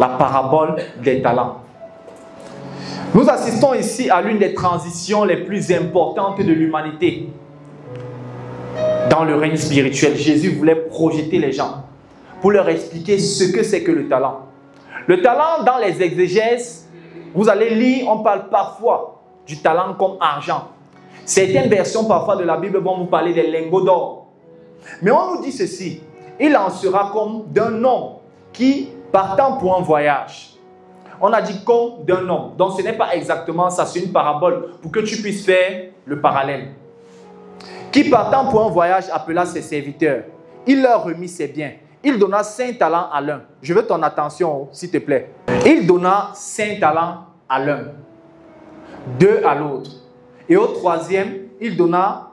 La parabole des talents. Nous assistons ici à l'une des transitions les plus importantes de l'humanité. Dans le règne spirituel, Jésus voulait projeter les gens pour leur expliquer ce que c'est que le talent. Le talent, dans les exégèses, vous allez lire, on parle parfois du talent comme argent. Certaines versions parfois de la Bible vont vous parler des lingots d'or. Mais on nous dit ceci, il en sera comme d'un homme qui, partant pour un voyage, on a dit comme d'un homme. Donc ce n'est pas exactement ça, c'est une parabole pour que tu puisses faire le parallèle. Qui partant pour un voyage appela ses serviteurs. Il leur remit ses biens. Il donna 5 talents à l'un. Je veux ton attention, s'il te plaît. Il donna 5 talents à l'un, 2 à l'autre. Et au troisième, il donna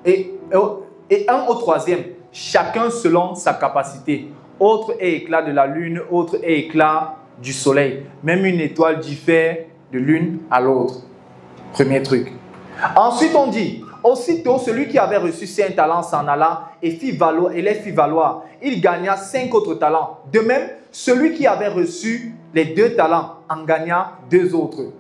et un au troisième, chacun selon sa capacité. Autre est éclat de la lune, autre est éclat du soleil. Même une étoile diffère de l'une à l'autre. Premier truc. Ensuite, on dit, aussitôt, celui qui avait reçu 5 talents s'en alla et les fit valoir. Il gagna 5 autres talents. De même, celui qui avait reçu les 2 talents en gagna 2 autres.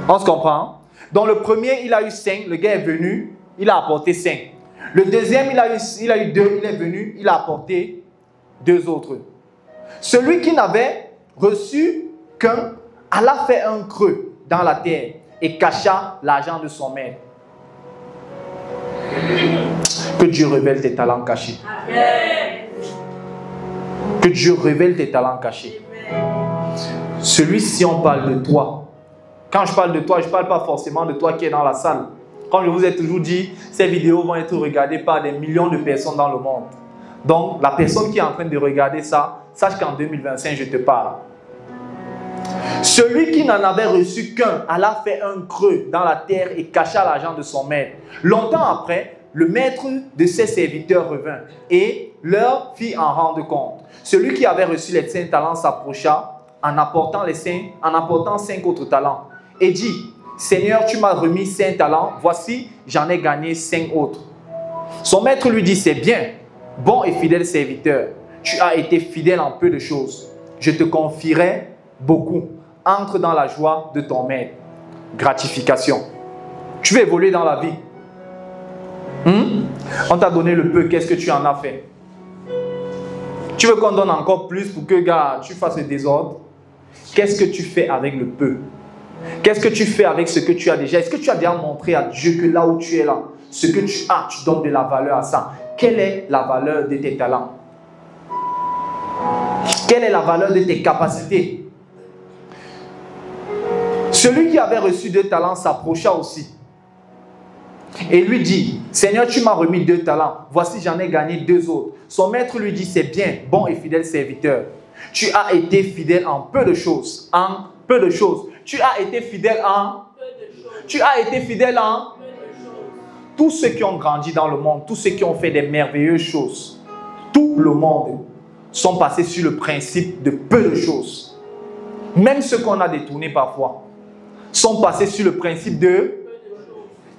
On se comprend? Dans le premier, il a eu 5. Le gars est venu, il a apporté 5. Le deuxième, il a eu 2. Il est venu, il a apporté 2 autres. Celui qui n'avait reçu qu'un alla faire un creux dans la terre et cacha l'argent de son maître. Que Dieu révèle tes talents cachés. Amen. Que Dieu révèle tes talents cachés. Celui-ci, on parle de toi. Quand je parle de toi, je ne parle pas forcément de toi qui es dans la salle. Comme je vous ai toujours dit, ces vidéos vont être regardées par des millions de personnes dans le monde. Donc, la personne qui est en train de regarder ça, sache qu'en 2025, je te parle. Celui qui n'en avait reçu qu'un alla faire un creux dans la terre et cacha l'argent de son maître. Longtemps après, le maître de ses serviteurs revint et leur fit en rendre compte. Celui qui avait reçu les 5 talents s'approcha en apportant 5 autres talents et dit, Seigneur, tu m'as remis 5 talents, voici, j'en ai gagné 5 autres. Son maître lui dit, c'est bien, bon et fidèle serviteur, tu as été fidèle en peu de choses. Je te confierai beaucoup. Entre dans la joie de ton maître. Gratification. Tu veux évoluer dans la vie. On t'a donné le peu, qu'est-ce que tu en as fait? Tu veux qu'on donne encore plus pour que gars, tu fasses le désordre? Qu'est-ce que tu fais avec le peu? Qu'est-ce que tu fais avec ce que tu as déjà? Est-ce que tu as déjà montré à Dieu que là où tu es là, ce que tu as, tu donnes de la valeur à ça? Quelle est la valeur de tes talents? Quelle est la valeur de tes capacités? Celui qui avait reçu 2 talents s'approcha aussi et lui dit, Seigneur, tu m'as remis 2 talents, voici j'en ai gagné 2 autres. Son maître lui dit, c'est bien, bon et fidèle serviteur. Tu as été fidèle en peu de choses. En peu de choses. Tu as été fidèle en peu de choses. Tu as été fidèle en peu de choses. Tous ceux qui ont grandi dans le monde, tous ceux qui ont fait des merveilleuses choses, tout le monde sont passés sur le principe de peu de choses. Même ceux qu'on a détournés parfois sont passés sur le principe de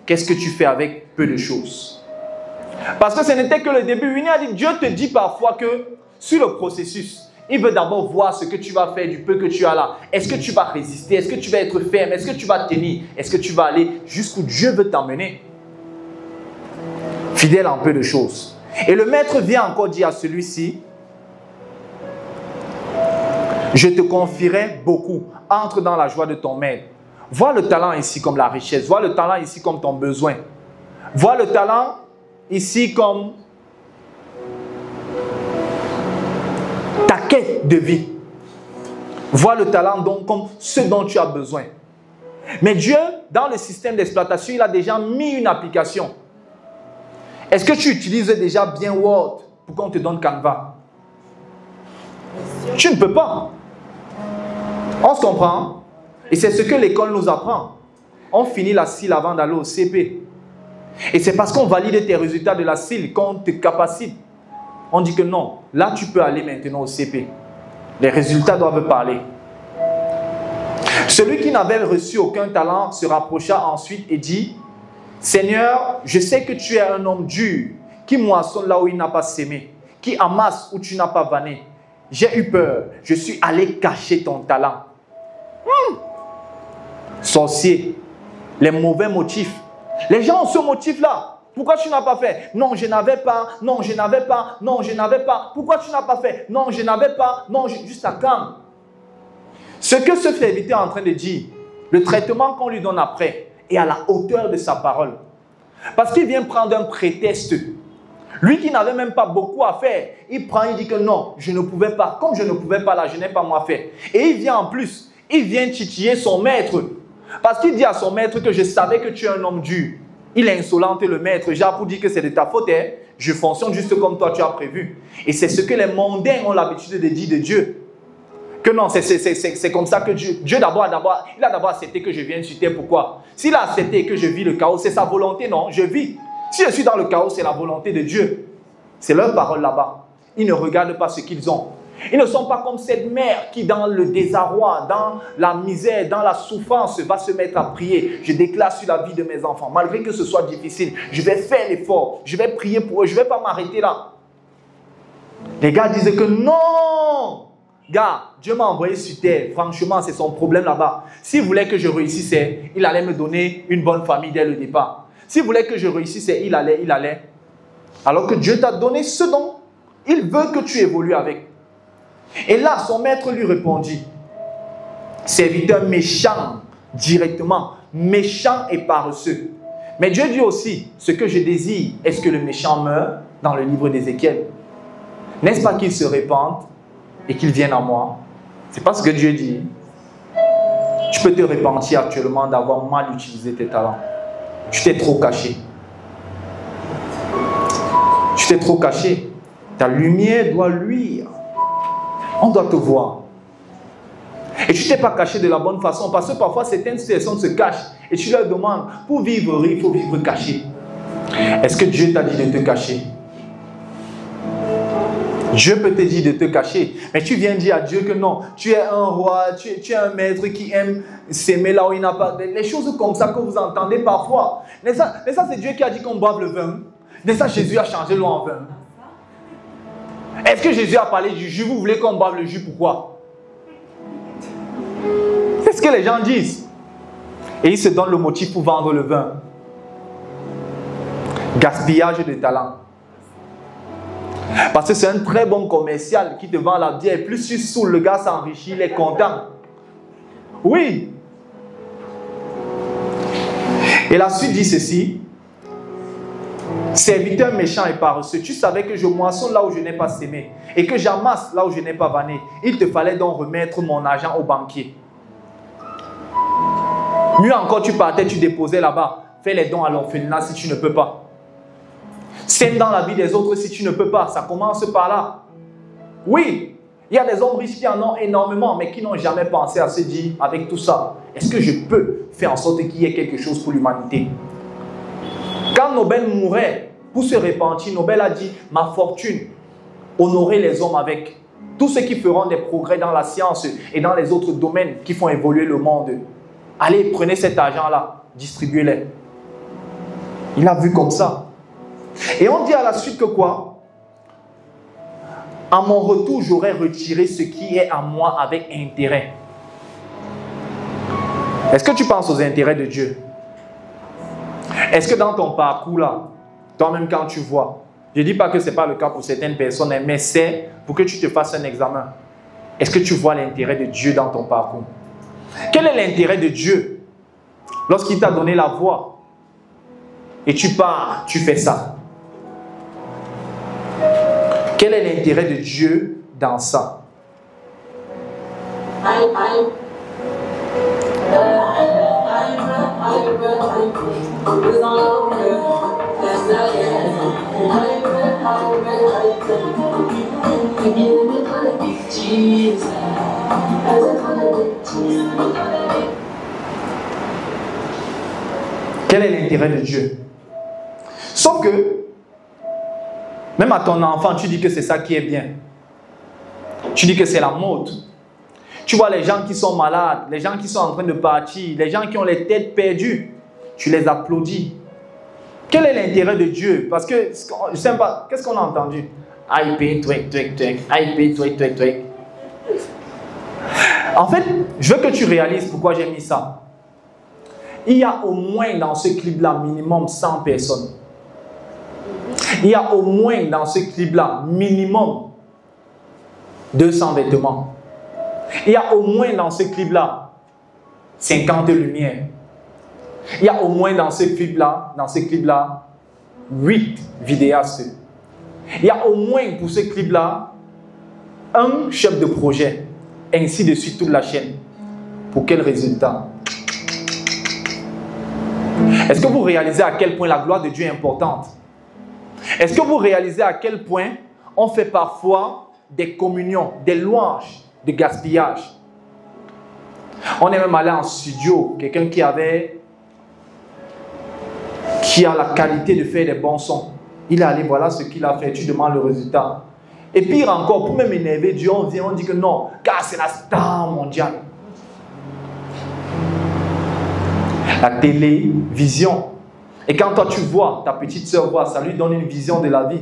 qu'est-ce que tu fais avec peu de choses. Parce que ce n'était que le début. Il a dit, Dieu te dit parfois que sur le processus, il veut d'abord voir ce que tu vas faire du peu que tu as là. Est-ce que tu vas résister? Est-ce que tu vas être ferme? Est-ce que tu vas tenir? Est-ce que tu vas aller jusqu'où Dieu veut t'emmener? Fidèle en peu de choses. Et le maître vient encore dire à celui-ci, je te confierai beaucoup. Entre dans la joie de ton maître. Vois le talent ici comme la richesse. Vois le talent ici comme ton besoin. Vois le talent ici comme ta quête de vie. Vois le talent donc comme ce dont tu as besoin. Mais Dieu, dans le système d'exploitation, il a déjà mis une application. Est-ce que tu utilises déjà bien Word pour qu'on te donne Canva? Tu ne peux pas. On se comprend? Et c'est ce que l'école nous apprend. On finit la CIL avant d'aller au CP. Et c'est parce qu'on valide tes résultats de la CIL qu'on te capacite. On dit que non, là tu peux aller maintenant au CP. Les résultats doivent parler. Celui qui n'avait reçu aucun talent se rapprocha ensuite et dit, Seigneur, je sais que tu es un homme dur, qui moissonne là où il n'a pas sémé, qui amasse où tu n'as pas vanné. j'ai eu peur. Je suis allé cacher ton talent. Sorcier, les mauvais motifs. Les gens ont ce motif-là. Pourquoi tu n'as pas fait? Non, je n'avais pas. Non, je n'avais pas. Non, je n'avais pas. Pourquoi tu n'as pas fait? Non, je n'avais pas. Non, juste à calme. Ce que ce serviteur est en train de dire, le traitement qu'on lui donne après est à la hauteur de sa parole. Parce qu'il vient prendre un prétexte. Lui qui n'avait même pas beaucoup à faire, il prend, il dit que non, je ne pouvais pas. Comme je ne pouvais pas là, je n'ai pas moi fait. Et il vient en plus, il vient titiller son maître. Parce qu'il dit à son maître que je savais que tu es un homme dur. Il est insolent le maître. J'ai pour dire que c'est de ta faute. Hein? Je fonctionne juste comme toi tu as prévu. Et c'est ce que les mondains ont l'habitude de dire de Dieu. Que non, c'est comme ça que Dieu d'abord, il a d'abord accepté que je vienne sur terre. Pourquoi? S'il a accepté que je vis le chaos, c'est sa volonté, non? Je vis. Si je suis dans le chaos, c'est la volonté de Dieu. C'est leur parole là-bas. Ils ne regardent pas ce qu'ils ont. Ils ne sont pas comme cette mère qui, dans le désarroi, dans la misère, dans la souffrance, va se mettre à prier. Je déclare sur la vie de mes enfants, malgré que ce soit difficile, je vais faire l'effort, je vais prier pour eux, je ne vais pas m'arrêter là. Les gars disaient que non! Gars, Dieu m'a envoyé sur terre. Franchement, c'est son problème là-bas. S'il voulait que je réussissais, il allait me donner une bonne famille dès le départ. S'il voulait que je réussissais, il allait. Alors que Dieu t'a donné ce don, il veut que tu évolues avec. Et là, son maître lui répondit, serviteur méchant, directement, méchant et paresseux. Mais Dieu dit aussi, ce que je désire, est-ce que le méchant meurt dans le livre d'Ézéchiel? N'est-ce pas qu'il se répande et qu'il vienne à moi? C'est pas ce que Dieu dit. Tu peux te repentir actuellement d'avoir mal utilisé tes talents. Tu t'es trop caché. Tu t'es trop caché. Ta lumière doit luire. On doit te voir. Et tu ne t'es pas caché de la bonne façon parce que parfois certaines personnes se cachent et tu leur demandes, pour vivre, il faut vivre caché. Est-ce que Dieu t'a dit de te cacher? Dieu peut te dire de te cacher, mais tu viens dire à Dieu que non, tu es un roi, tu es un maître qui aime s'aimer là où il n'a pas. Les choses comme ça que vous entendez parfois. Mais ça c'est Dieu qui a dit qu'on boive le vin. Mais ça, Jésus a changé l'eau en vin. Est-ce que Jésus a parlé du jus? Vous voulez qu'on boive le jus? Pourquoi? C'est ce que les gens disent. Et ils se donnent le motif pour vendre le vin. Gaspillage de talent. Parce que c'est un très bon commercial qui te vend la bière. Plus tu saoules, le gars s'enrichit, il est content. Oui. Et la suite dit ceci. Serviteur méchant et paresseux, tu savais que je moissonne là où je n'ai pas sémé et que j'amasse là où je n'ai pas vanné. Il te fallait donc remettre mon argent au banquier. Mieux encore, tu partais, tu déposais là-bas. Fais les dons à l'orphelinat si tu ne peux pas. Sème dans la vie des autres si tu ne peux pas. Ça commence par là. Oui, il y a des hommes riches qui en ont énormément, mais qui n'ont jamais pensé à se dire, avec tout ça, est-ce que je peux faire en sorte qu'il y ait quelque chose pour l'humanité? Quand Nobel mourait, pour se repentir, Nobel a dit, ma fortune, honorer les hommes avec. Tous ceux qui feront des progrès dans la science et dans les autres domaines qui font évoluer le monde. Allez, prenez cet argent-là, distribuez-les. Il a vu comme ça. Et on dit à la suite que quoi? À mon retour, j'aurai retiré ce qui est à moi avec intérêt. Est-ce que tu penses aux intérêts de Dieu? Est-ce que dans ton parcours là, toi-même quand tu vois, je ne dis pas que ce n'est pas le cas pour certaines personnes, mais c'est pour que tu te fasses un examen. Est-ce que tu vois l'intérêt de Dieu dans ton parcours? Quel est l'intérêt de Dieu lorsqu'il t'a donné la voix et tu pars, tu fais ça? Quel est l'intérêt de Dieu dans ça? Quel est l'intérêt de Dieu? Sauf que, même à ton enfant, tu dis que c'est ça qui est bien. Tu dis que c'est la mode. Tu vois les gens qui sont malades, les gens qui sont en train de partir, les gens qui ont les têtes perdues, tu les applaudis. Quel est l'intérêt de Dieu? Parce que, je ne sais pas, qu'est-ce qu'on a entendu? IP, tweak, tweak, tweak, IP, tweak, tweak, tweak. En fait, je veux que tu réalises pourquoi j'ai mis ça. Il y a au moins dans ce clip-là, minimum 100 personnes. Il y a au moins dans ce clip-là, minimum 200 vêtements. Il y a au moins dans ce clip-là, 50 lumières. Il y a au moins dans ce clip-là, 8 vidéastes. Il y a au moins pour ce clip-là, un chef de projet. Ainsi de suite toute la chaîne. Pour quel résultat? Est-ce que vous réalisez à quel point la gloire de Dieu est importante? Est-ce que vous réalisez à quel point on fait parfois des communions, des louanges, de gaspillage? On est même allé en studio, quelqu'un qui a la qualité de faire des bons sons. Il est allé, voilà ce qu'il a fait, tu demandes le résultat. Et pire encore, pour même énerver Dieu, on vient, on dit que non, car c'est la star mondiale. La télévision. Et quand toi tu vois, ta petite soeur voit, ça lui donne une vision de la vie.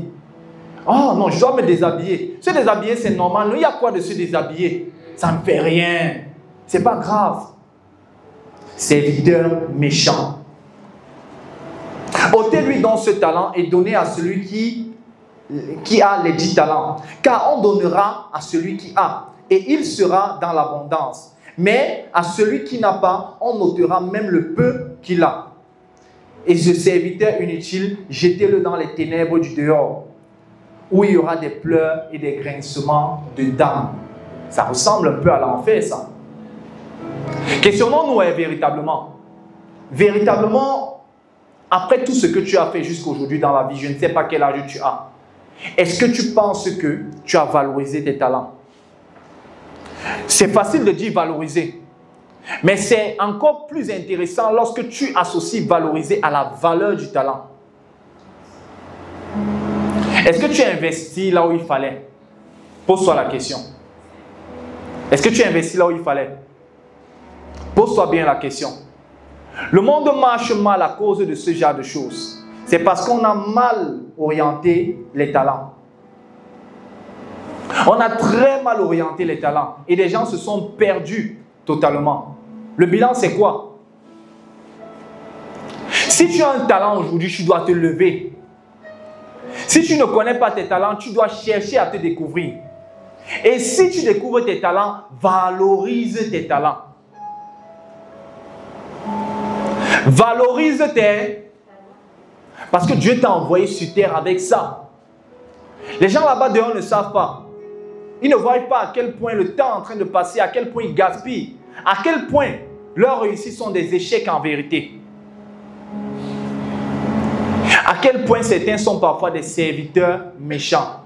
Oh non, je dois me déshabiller. Se déshabiller, c'est normal. Il y a quoi de se déshabiller? Ça ne fait rien. C'est pas grave. Serviteur méchant. Ôtez-lui donc ce talent et donnez à celui qui a les 10 talents. Car on donnera à celui qui a, et il sera dans l'abondance. Mais à celui qui n'a pas, on ôtera même le peu qu'il a. Et ce serviteur inutile, jetez-le dans les ténèbres du dehors, où il y aura des pleurs et des grincements de dents. Ça ressemble un peu à l'enfer, ça. Questionnons-nous véritablement. Véritablement, après tout ce que tu as fait jusqu'aujourd'hui dans la vie, je ne sais pas quel âge tu as. Est-ce que tu penses que tu as valorisé tes talents? C'est facile de dire valoriser. Mais c'est encore plus intéressant lorsque tu associes valoriser à la valeur du talent. Est-ce que tu as investi là où il fallait? Pose-toi la question. Est-ce que tu as investi là où il fallait? Pose-toi bien la question. Le monde marche mal à cause de ce genre de choses. C'est parce qu'on a mal orienté les talents. On a très mal orienté les talents. Et les gens se sont perdus totalement. Le bilan, c'est quoi? Si tu as un talent aujourd'hui, tu dois te lever. Si tu ne connais pas tes talents, tu dois chercher à te découvrir. Et si tu découvres tes talents, valorise tes talents. Valorise tes... Parce que Dieu t'a envoyé sur terre avec ça. Les gens là-bas dehors ne savent pas. Ils ne voient pas à quel point le temps est en train de passer, à quel point ils gaspillent, à quel point leurs réussites sont des échecs en vérité. À quel point certains sont parfois des serviteurs méchants.